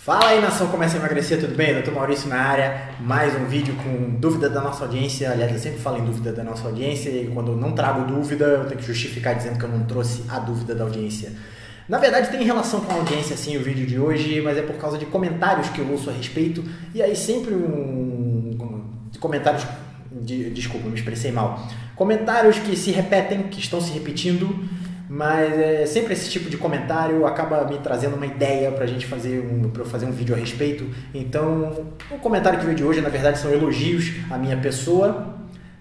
Fala aí, nação, começa a emagrecer, tudo bem? Dr. Maurício na área, mais um vídeo com dúvida da nossa audiência. Aliás, eu sempre falo em dúvida da nossa audiência e quando eu não trago dúvida, eu tenho que justificar dizendo que eu não trouxe a dúvida da audiência. Na verdade, tem relação com a audiência, sim, o vídeo de hoje, mas é por causa de comentários que eu ouço a respeito. E aí sempre comentários, desculpa, me expressei mal. Comentários que se repetem, que estão se repetindo. Mas sempre esse tipo de comentário acaba me trazendo uma ideia para eu fazer um vídeo a respeito. Então, o comentário que veio de hoje, na verdade, são elogios à minha pessoa,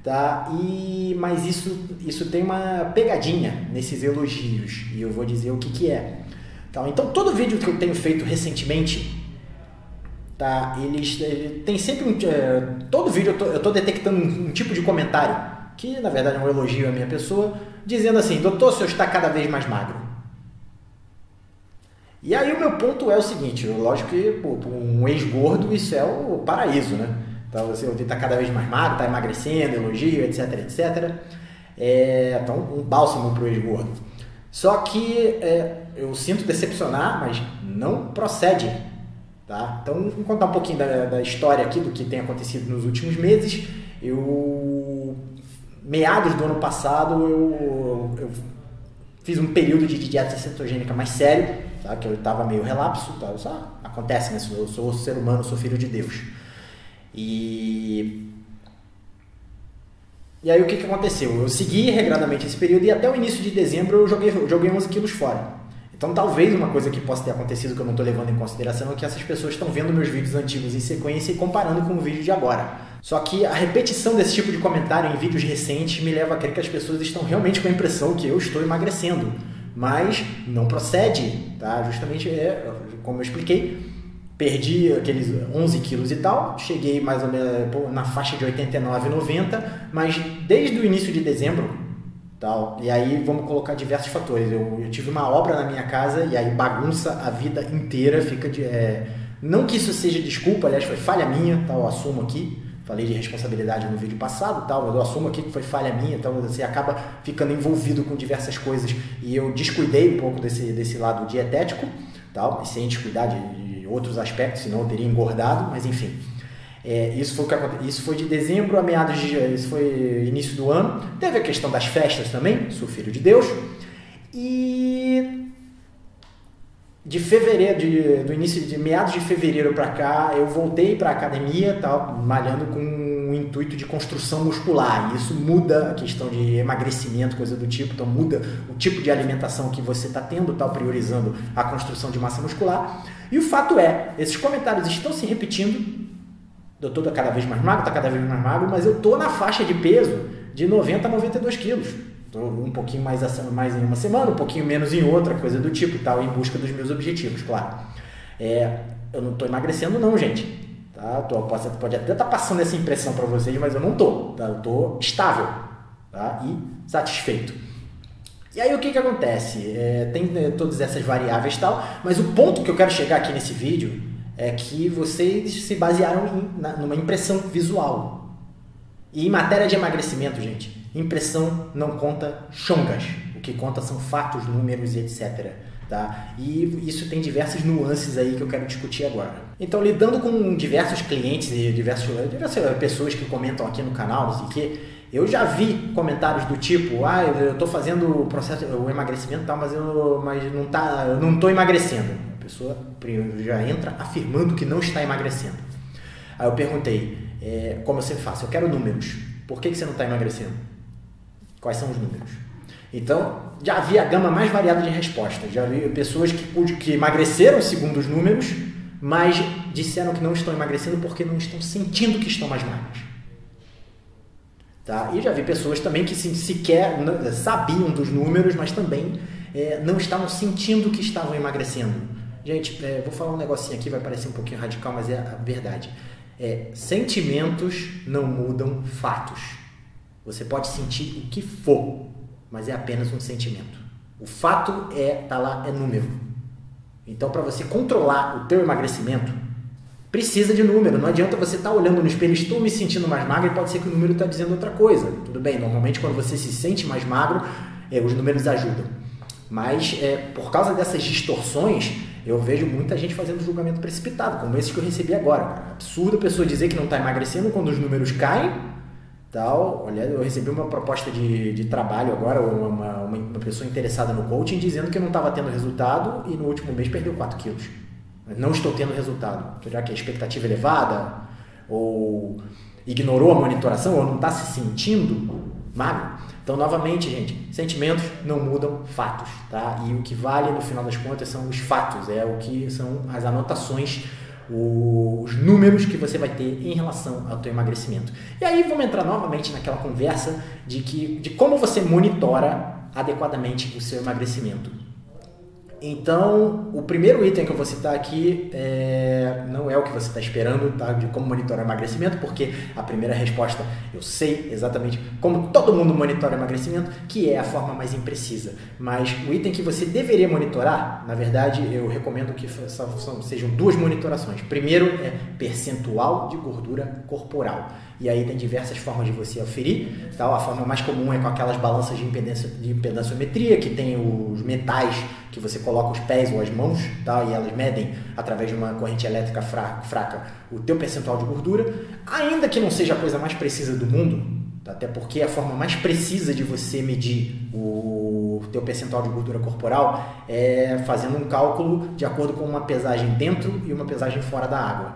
tá? Mas isso tem uma pegadinha nesses elogios, e eu vou dizer o que é. Então, todo vídeo que eu tenho feito recentemente, tá? Ele tem sempre todo vídeo eu estou detectando um tipo de comentário, que na verdade é um elogio à minha pessoa, dizendo assim: doutor, o senhor está cada vez mais magro. E aí o meu ponto é o seguinte: lógico que para um ex-gordo isso é o paraíso, né? Então você está cada vez mais magro, está emagrecendo, elogio, etc, etc. Então um bálsamo para o ex-gordo. Só que eu sinto decepcionar, mas não procede. Tá? Então vou contar um pouquinho da história aqui, do que tem acontecido nos últimos meses. Meados do ano passado eu fiz um período de dieta cetogênica mais sério, tá? Que eu estava meio relapso, tá? Só acontece, né? Eu sou ser humano, sou filho de Deus. E aí o que aconteceu? Eu segui regradamente esse período e até o início de dezembro eu joguei 11 quilos fora. Então talvez uma coisa que possa ter acontecido que eu não estou levando em consideração é que essas pessoas estão vendo meus vídeos antigos em sequência e comparando com o vídeo de agora. Só que a repetição desse tipo de comentário em vídeos recentes me leva a crer que as pessoas estão realmente com a impressão que eu estou emagrecendo. Mas não procede, tá? Justamente como eu expliquei, perdi aqueles 11 quilos e tal, cheguei mais ou menos na faixa de 89, 90, mas desde o início de dezembro, tal, e aí vamos colocar diversos fatores. Eu tive uma obra na minha casa e aí bagunça a vida inteira, não que isso seja desculpa, aliás foi falha minha, tá? Eu assumo aqui. Falei de responsabilidade no vídeo passado, tal, mas eu assumo aqui que foi falha minha, então você acaba ficando envolvido com diversas coisas e eu descuidei um pouco desse lado dietético, tal, sem descuidar de outros aspectos, senão eu teria engordado, mas enfim. Isso foi de dezembro a meados isso foi início do ano. Teve a questão das festas também, sou filho de Deus, e de fevereiro, do início de meados de fevereiro para cá, eu voltei para a academia, tal, malhando com o intuito de construção muscular. E isso muda a questão de emagrecimento, coisa do tipo. Então muda o tipo de alimentação que você está tendo, tal, priorizando a construção de massa muscular. E o fato é, esses comentários estão se repetindo. Doutor, está cada vez mais magro, está cada vez mais magro, mas eu estou na faixa de peso de 90 a 92 quilos. Estou um pouquinho mais em uma semana, um pouquinho menos em outra, coisa do tipo, tal, em busca dos meus objetivos, claro. Eu não estou emagrecendo não, gente. Tá? Pode até estar passando essa impressão para vocês, mas eu não estou. Tá? Eu estou estável, tá? E satisfeito. E aí o que acontece? Tem todas essas variáveis e tal, mas o ponto que eu quero chegar aqui nesse vídeo é que vocês se basearam numa impressão visual. E em matéria de emagrecimento, gente, impressão não conta chongas. O que conta são fatos, números e etc. Tá? E isso tem diversas nuances aí que eu quero discutir agora. Então, lidando com diversos clientes e diversas pessoas que comentam aqui no canal, não sei o quê, eu já vi comentários do tipo: eu estou fazendo o emagrecimento, tal, mas eu não estou emagrecendo. A pessoa já entra afirmando que não está emagrecendo. Aí eu perguntei, como eu sempre faço, eu quero números. Por que você não está emagrecendo? Quais são os números? Então, já vi a gama mais variada de respostas. Já vi pessoas que emagreceram segundo os números, mas disseram que não estão emagrecendo porque não estão sentindo que estão mais magras. Tá? E já vi pessoas também que sequer sabiam dos números, mas também não estavam sentindo que estavam emagrecendo. Gente, vou falar um negocinho aqui, vai parecer um pouquinho radical, mas é a verdade. Sentimentos não mudam fatos. Você pode sentir o que for, mas é apenas um sentimento. O fato tá lá, é número. Então, para você controlar o teu emagrecimento, precisa de número. Não adianta você estar olhando no espelho, estou me sentindo mais magro, e pode ser que o número está dizendo outra coisa. Tudo bem, normalmente quando você se sente mais magro, os números ajudam. Mas por causa dessas distorções, eu vejo muita gente fazendo julgamento precipitado, como esse que eu recebi agora. Cara. Absurdo a pessoa dizer que não está emagrecendo quando os números caem. Tal. Olha, eu recebi uma proposta de trabalho agora, uma pessoa interessada no coaching, dizendo que eu não estava tendo resultado e no último mês perdeu 4 quilos. Não estou tendo resultado. Será que a expectativa é elevada? Ou ignorou a monitoração? Ou não está se sentindo magro? Então, novamente, gente, sentimentos não mudam fatos, tá? E o que vale, no final das contas, são os fatos, o que são as anotações, os números que você vai ter em relação ao teu emagrecimento. E aí vamos entrar novamente naquela conversa de como você monitora adequadamente o seu emagrecimento. Então, o primeiro item que eu vou citar aqui não é o que você está esperando, tá? De como monitorar emagrecimento, porque a primeira resposta eu sei exatamente como todo mundo monitora emagrecimento, que é a forma mais imprecisa. Mas o item que você deveria monitorar, na verdade, eu recomendo que sejam 2 monitorações. Primeiro é percentual de gordura corporal. E aí tem diversas formas de você aferir. Tá? A forma mais comum é com aquelas balanças de impedanciometria, que tem os metais que você coloca os pés ou as mãos, tá? E elas medem através de uma corrente elétrica fraca o teu percentual de gordura, ainda que não seja a coisa mais precisa do mundo, tá? Até porque a forma mais precisa de você medir o teu percentual de gordura corporal é fazendo um cálculo de acordo com uma pesagem dentro e uma pesagem fora da água.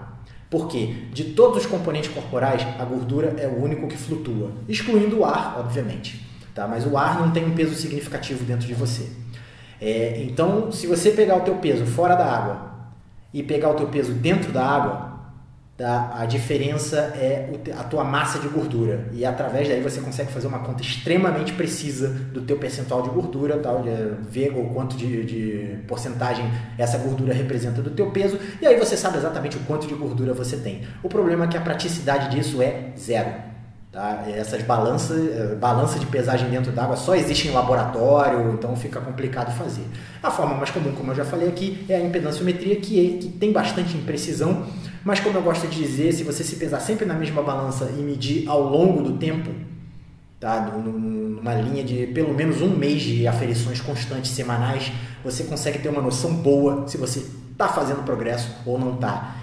Por quê? De todos os componentes corporais, a gordura é o único que flutua, excluindo o ar, obviamente, tá? Mas o ar não tem um peso significativo dentro de você. Então, se você pegar o teu peso fora da água e pegar o teu peso dentro da água, tá? A diferença é a tua massa de gordura. E através daí você consegue fazer uma conta extremamente precisa do teu percentual de gordura, tá? Ver o quanto de porcentagem essa gordura representa do teu peso. E aí você sabe exatamente o quanto de gordura você tem. O problema é que a praticidade disso é zero. Tá? Essas balanças de pesagem dentro d'água só existem em laboratório, então fica complicado fazer. A forma mais comum, como eu já falei aqui, é a impedanciometria, que tem bastante imprecisão, mas como eu gosto de dizer, se você se pesar sempre na mesma balança e medir ao longo do tempo, tá? Numa linha de pelo menos 1 mês de aferições constantes semanais, você consegue ter uma noção boa se você está fazendo progresso ou não está.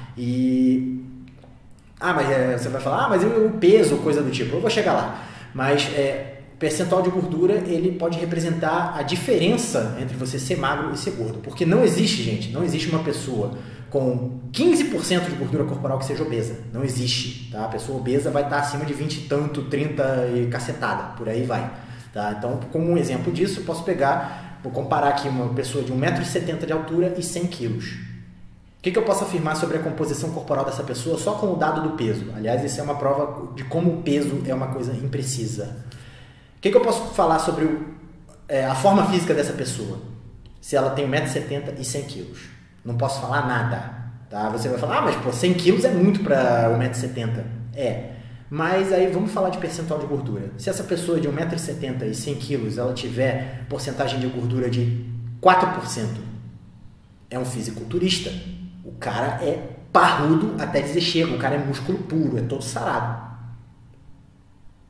Mas você vai falar, mas o peso, coisa do tipo, eu vou chegar lá. Mas percentual de gordura, ele pode representar a diferença entre você ser magro e ser gordo. Porque não existe, gente, não existe uma pessoa com 15% de gordura corporal que seja obesa. Não existe, tá? A pessoa obesa vai estar acima de 20 e tanto, 30 e cacetada, por aí vai. Tá? Então, como um exemplo disso, eu posso vou comparar aqui uma pessoa de 1,70 m de altura e 100 kg. O que eu posso afirmar sobre a composição corporal dessa pessoa só com o dado do peso? Aliás, isso é uma prova de como o peso é uma coisa imprecisa. O que eu posso falar sobre a forma física dessa pessoa? Se ela tem 1,70 m e 100 kg. Não posso falar nada. Tá? Você vai falar, mas 100 kg é muito para 1,70 m. Mas aí vamos falar de percentual de gordura. Se essa pessoa de 1,70 m e 100 kg, ela tiver porcentagem de gordura de 4%, é um fisiculturista. O cara é parrudo até dizer chega, o cara é músculo puro, é todo sarado.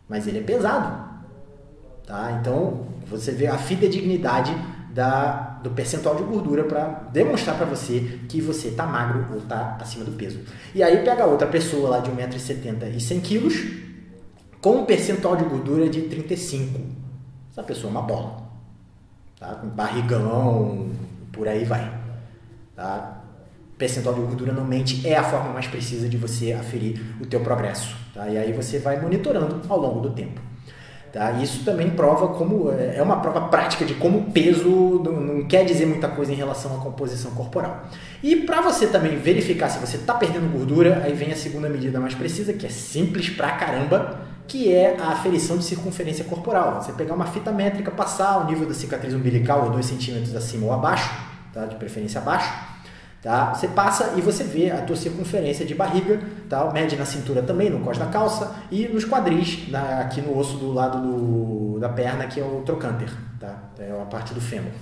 Mas ele é pesado. Tá? Então, você vê a fidedignidade do percentual de gordura para demonstrar para você que você está magro ou está acima do peso. E aí pega outra pessoa lá de 1,70 m e 100 kg com um percentual de gordura de 35. Essa pessoa é uma bola. Tá? Com barrigão, por aí vai. Tá? Percentual de gordura normalmente é a forma mais precisa de você aferir o teu progresso. Tá? E aí você vai monitorando ao longo do tempo. Tá? Isso também prova é uma prova prática de como o peso não quer dizer muita coisa em relação à composição corporal. E para você também verificar se você está perdendo gordura, aí vem a segunda medida mais precisa, que é simples pra caramba, que é a aferição de circunferência corporal. Você pegar uma fita métrica, passar o nível da cicatriz umbilical, ou 2 centímetros acima ou abaixo, tá? De preferência abaixo. Tá? Você passa e você vê a tua circunferência de barriga, tá? Mede na cintura também, no cós da calça e nos quadris, aqui no osso do lado da perna, que é o trocânter, tá? É a parte do fêmur.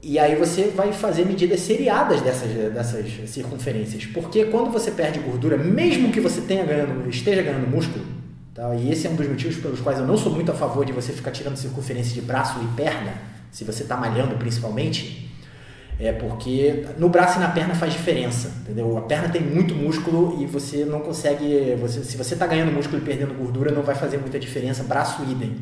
E aí você vai fazer medidas seriadas dessas circunferências, porque quando você perde gordura, mesmo que você esteja ganhando músculo, tá? E esse é um dos motivos pelos quais eu não sou muito a favor de você ficar tirando circunferência de braço e perna, se você está malhando principalmente, É porque no braço e na perna faz diferença, entendeu? A perna tem muito músculo e você não consegue... se você está ganhando músculo e perdendo gordura, não vai fazer muita diferença. Braço, idem.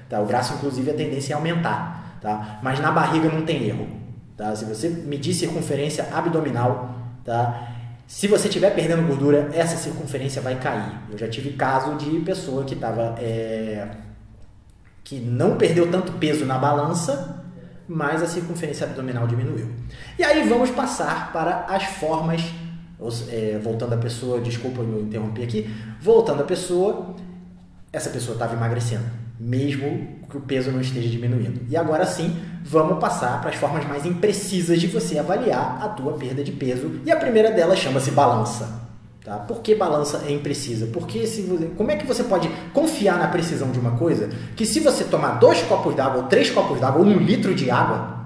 Tá? O braço, inclusive, a tendência é aumentar. Tá? Mas na barriga não tem erro. Tá? Se você medir circunferência abdominal, tá? Se você estiver perdendo gordura, essa circunferência vai cair. Eu já tive caso de pessoa que estava... que não perdeu tanto peso na balança, mas a circunferência abdominal diminuiu. E aí vamos passar para as formas, voltando a pessoa, desculpa eu interrompi aqui, voltando a pessoa, essa pessoa estava emagrecendo, mesmo que o peso não esteja diminuindo. E agora sim, vamos passar para as formas mais imprecisas de você avaliar a tua perda de peso, e a primeira delas chama-se balança. Tá? Por que balança é imprecisa? Porque como é que você pode confiar na precisão de uma coisa que se você tomar 2 copos d'água, ou 3 copos d'água, ou 1 litro de água,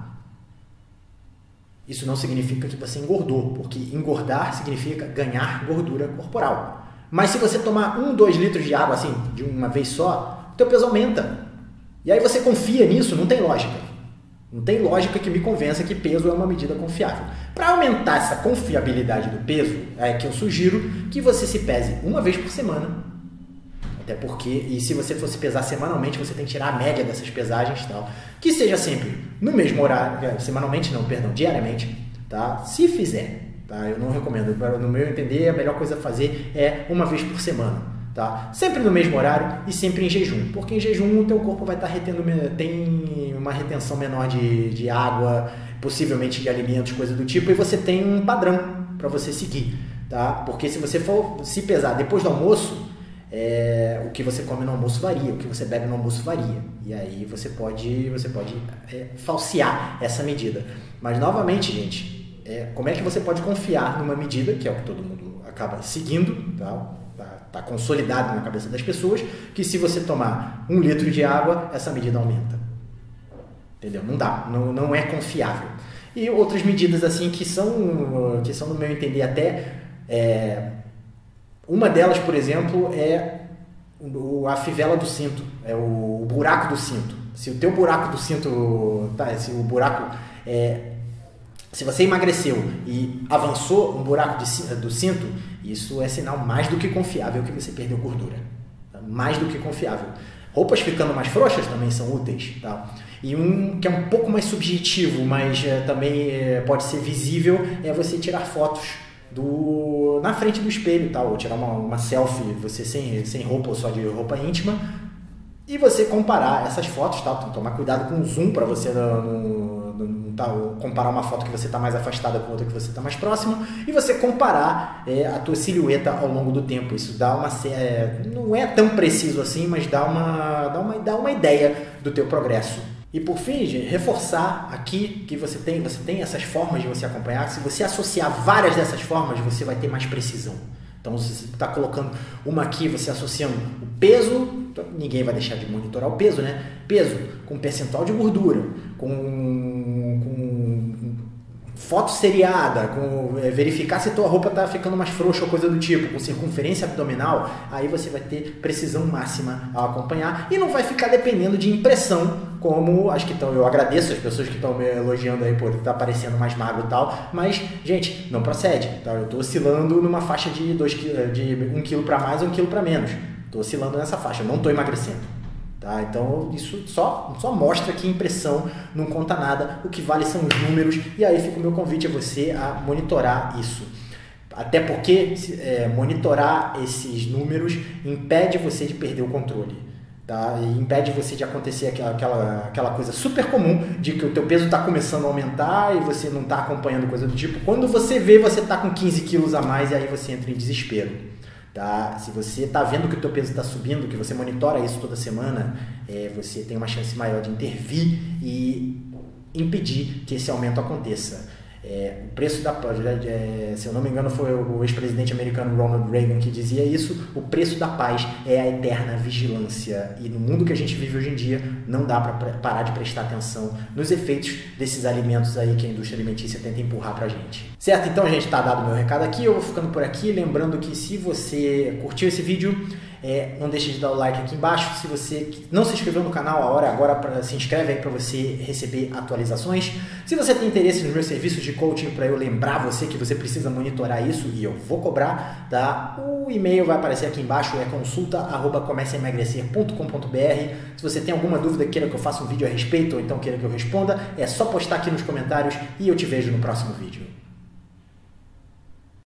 isso não significa que você engordou, porque engordar significa ganhar gordura corporal. Mas se você tomar 1, 2 litros de água assim, de uma vez só, o teu peso aumenta. E aí você confia nisso, não tem lógica. Não tem lógica que me convença que peso é uma medida confiável. Para aumentar essa confiabilidade do peso, é que eu sugiro que você se pese uma vez por semana. Até porque, e se você fosse pesar semanalmente, você tem que tirar a média dessas pesagens e tal. Que seja sempre no mesmo horário, semanalmente não, perdão, diariamente, tá? Se fizer, tá? Eu não recomendo. No meu entender, a melhor coisa a fazer é uma vez por semana. Tá? Sempre no mesmo horário e sempre em jejum, porque em jejum o teu corpo vai estar retendo, tem uma retenção menor de água, possivelmente de alimentos, coisa do tipo, e você tem um padrão para você seguir, tá? Porque se você for se pesar depois do almoço, o que você come no almoço varia, o que você bebe no almoço varia, e aí você pode falsear essa medida. Mas novamente, gente, como é que você pode confiar numa medida, que é o que todo mundo acaba seguindo, tá? Está consolidado na cabeça das pessoas, que se você tomar 1 litro de água, essa medida aumenta. Entendeu? Não dá, não é confiável. E outras medidas assim que são no meu entender até... uma delas, por exemplo, é a fivela do cinto, é o buraco do cinto. Se o teu buraco do cinto... se você emagreceu e avançou um buraco do cinto, isso é sinal mais do que confiável que você perdeu gordura. Tá? Mais do que confiável. Roupas ficando mais frouxas também são úteis. Tá? E um que é um pouco mais subjetivo, mas também pode ser visível, é você tirar fotos na frente do espelho, tá? Ou tirar uma selfie, você sem roupa ou só de roupa íntima, e você comparar essas fotos, tá? Tomar cuidado com o zoom para você comparar uma foto que você está mais afastada com outra que você está mais próximo, e você comparar a tua silhueta ao longo do tempo. Isso dá não é tão preciso assim, mas dá uma ideia do teu progresso. E por fim, gente, reforçar aqui que você tem essas formas de você acompanhar. Se você associar várias dessas formas, você vai ter mais precisão. Então, se você está colocando uma aqui, você associando o peso, ninguém vai deixar de monitorar o peso, né? Peso com percentual de gordura, com foto seriada, com verificar se tua roupa está ficando mais frouxa ou coisa do tipo, com circunferência abdominal, aí você vai ter precisão máxima ao acompanhar e não vai ficar dependendo de impressão, como as que estão... Eu agradeço as pessoas que estão me elogiando aí por estar parecendo mais magro e tal, mas, gente, não procede, tá? Eu estou oscilando numa faixa de 1 kg para mais ou 1 kg para menos. Estou oscilando nessa faixa, não estou emagrecendo. Tá? Então, isso só mostra que impressão não conta nada, o que vale são os números, e aí fica o meu convite a você a monitorar isso. Até porque monitorar esses números impede você de perder o controle. Tá? E impede você de acontecer aquela coisa super comum de que o teu peso está começando a aumentar e você não está acompanhando coisa do tipo. Quando você vê, você está com 15 quilos a mais e aí você entra em desespero. Tá? Se você está vendo que o teu peso está subindo, que você monitora isso toda semana, você tem uma chance maior de intervir e impedir que esse aumento aconteça. O preço da paz, se eu não me engano foi o ex-presidente americano Ronald Reagan que dizia isso, o preço da paz é a eterna vigilância, e no mundo que a gente vive hoje em dia não dá para parar de prestar atenção nos efeitos desses alimentos aí que a indústria alimentícia tenta empurrar pra gente. Certo? Então, gente, tá dado o meu recado aqui, eu vou ficando por aqui, lembrando que se você curtiu esse vídeo, Não deixe de dar o like aqui embaixo. Se você não se inscreveu no canal, a hora agora se inscreve aí para você receber atualizações. Se você tem interesse nos meus serviços de coaching, para eu lembrar você que você precisa monitorar isso e eu vou cobrar, tá? O e-mail vai aparecer aqui embaixo, é consulta@começaemagrecer.com.br. Se você tem alguma dúvida, queira que eu faça um vídeo a respeito ou então queira que eu responda, é só postar aqui nos comentários e eu te vejo no próximo vídeo.